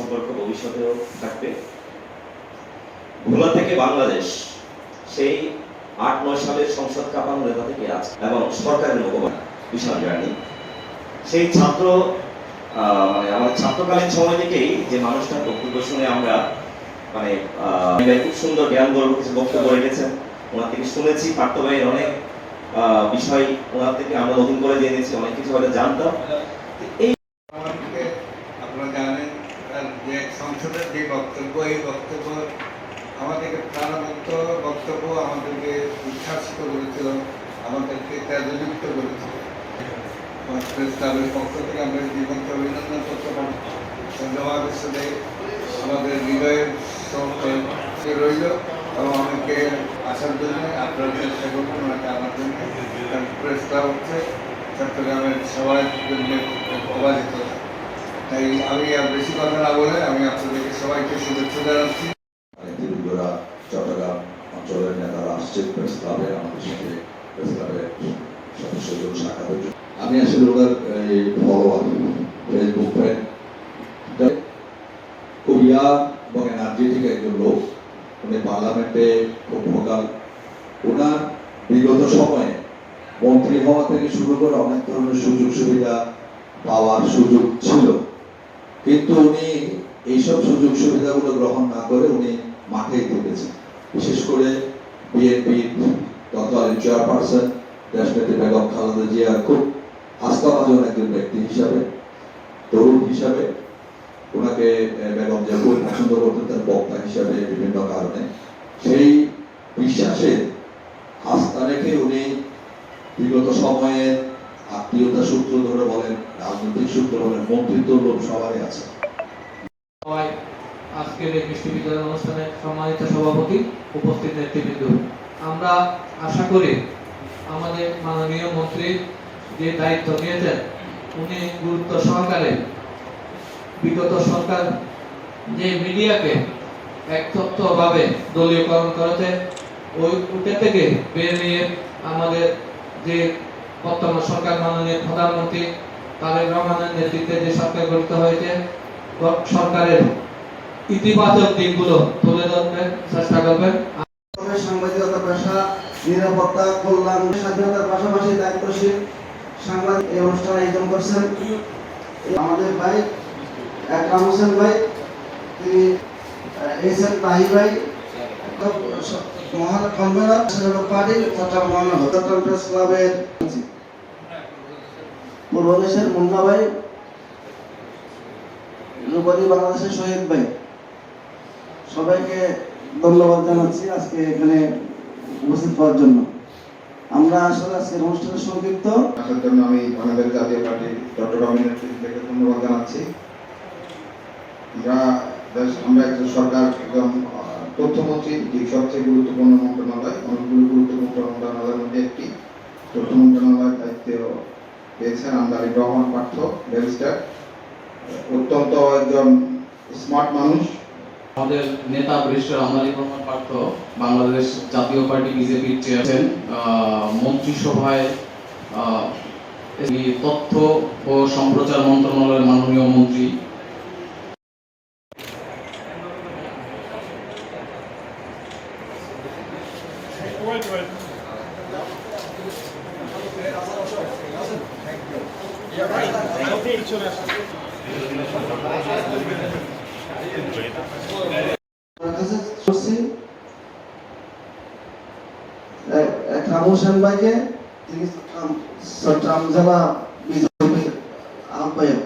সুসম্পর্ক ভবিষ্যতেও থাকবে। ভোলা থেকে বাংলাদেশ সেই ৮-৯ সালের সংসদ কাঁপানো নেতা থেকে আছে এবং সরকারের মুখপাত্র, বিশাল জার্নি। সেই ছাত্র মানে আমার ছাত্রকালীন সময় থেকেই যে মানুষটার বক্তব্য শুনে আমরা মানে খুব সুন্দর জ্ঞান গর্ব কিছু বক্তব্য রেখেছেন ওনার থেকে শুনেছি। পার্থ ভাইয়ের অনেক বিষয় ওনার থেকে আমরা নতুন করে জেনেছি, অনেক কিছু হয়তো জানতাম। এই আপনারা জানেন যে সংসদের যে বক্তব্য, এই বক্তব্য আমাদেরকে প্রাণবন্ত বক্তব্য, আমাদেরকে উচ্ছ্বাসিত করেছিল, আমাদেরকে তেজযুক্ত করেছিল। প্রেস ক্লাবের পক্ষ থেকে আমরা জীবনকে অভিনন্দন করতে পারি। ধন্যবাদ হিসেবে আমাদের হৃদয়ের সঙ্গে রইল এবং আমাকে আসার জন্য আপনারা চেষ্টা করবেন ওনাকে আনার জন্য। প্রেস ক্লাব হচ্ছে চট্টগ্রামের সবার জন্য অবাধিত। তাই আমি আর বেশি কথা না বলে আমি আপনাদেরকে সবাইকে শুভেচ্ছা জানাচ্ছি। চট্টগ্রাম অঞ্চলের নেতারা আসছেন প্রেস ক্লাবে, আমাদের সাথে প্রেস ক্লাবের সদস্যদের সাক্ষাতের জন্য। আমি আসলে ওনার ফলোয়ার, ফেসবুক ফ্রেন্ড, খুব ইয়াং এবং এনার্জেটিক একজন লোক। উনি পার্লামেন্টে খুব ভোকাল। ওনার বিগত সময়ে মন্ত্রী হওয়া থেকে শুরু করে অনেক ধরনের সুযোগ সুবিধা পাওয়ার সুযোগ ছিল, কিন্তু উনি এইসব সুযোগ সুবিধাগুলো গ্রহণ না করে উনি মাঠেই থেকেছেন। বিশেষ করে বিএনপির তৎকালীন চেয়ারপারসন দেশনেত্রী বেগম খালেদা জিয়ার খুব আস্থাভাজন একজন ব্যক্তি হিসাবে, তরুণ হিসাবে ওনাকে বেগম জিয়া খুব পছন্দ করতেন তার বক্তা হিসাবে বিভিন্ন কারণে। সেই বিশ্বাসে আস্থা রেখে উনি বিগত সময়ে আত্মীয়তা সূত্র ধরে বলেন, রাজনৈতিক সূত্র বলেন, মন্ত্রিত্ব লোক সবারই আছে। আজকের এই বিশ্ববিদ্যালয় অনুষ্ঠানে সম্মানিত সভাপতি, উপস্থিত নেতৃবৃন্দ, আমরা আশা করি আমাদের মাননীয় মন্ত্রী যে দায়িত্ব নিয়েছেন উনি গুরুত্ব সহকারে বিগত সরকার যে মিডিয়াকে একতত্ত্বভাবে দলীয়করণ করেছে ওইটা থেকে বেরিয়ে আমাদের যে বর্তমান সরকার মাননীয় প্রধানমন্ত্রী তারেক রহমানের নেতৃত্বে যে সরকার গঠিত হয়েছে, সরকারের ইতিবাচক দিকগুলো তুলে ধরবেন, চেষ্টা করবেন। সাংবাদিকতা পেশা, নিরাপত্তা, কল্যাণ, স্বাধীনতার পাশাপাশি দায়িত্বশীল সাংবাদিক এই অনুষ্ঠান আয়োজন করছেন আমাদের ভাই আকরাম হোসেন ভাই, তিনি এসএন তাহি ভাই, মহান কনভেনর পার্টি চট্টগ্রাম মহানগর চট্টগ্রাম প্রেস ক্লাবের পূর্বদেশের মুন্না ভাই, রূপালী বাংলাদেশের শহীদ ভাই, সবাইকে ধন্যবাদ জানাচ্ছি আজকে এখানে উপস্থিত হওয়ার জন্য। আমরা আসলে আজকের অনুষ্ঠানের সংক্ষিপ্ত আসার জন্য আমি আমাদের জাতীয় পার্টি চট্টগ্রাম থেকে ধন্যবাদ জানাচ্ছি। আমরা একজন সরকার এবং তথ্যমন্ত্রী, যে সবচেয়ে গুরুত্বপূর্ণ মন্ত্রণালয়, অনেকগুলো গুরুত্বপূর্ণ মন্ত্রণালয়ের মধ্যে একটি তথ্য মন্ত্রণালয়ের দায়িত্ব পেয়েছেন আমদানি রহমান পার্থ ব্যারিস্টার। অত্যন্ত একজন স্মার্ট মানুষ। আমাদের নেতা ব্যারিস্টার আমদানি রহমান পার্থ বাংলাদেশ জাতীয় পার্টি বিজেপির চেয়ারম্যান, মন্ত্রিসভায় তথ্য ও সম্প্রচার মন্ত্রণালয়ের মাননীয় মন্ত্রী। আকরাম হোসেন ভাইকে, তিনি চট্টগ্রাম জেলা বিজেপির আহ্বায়ক।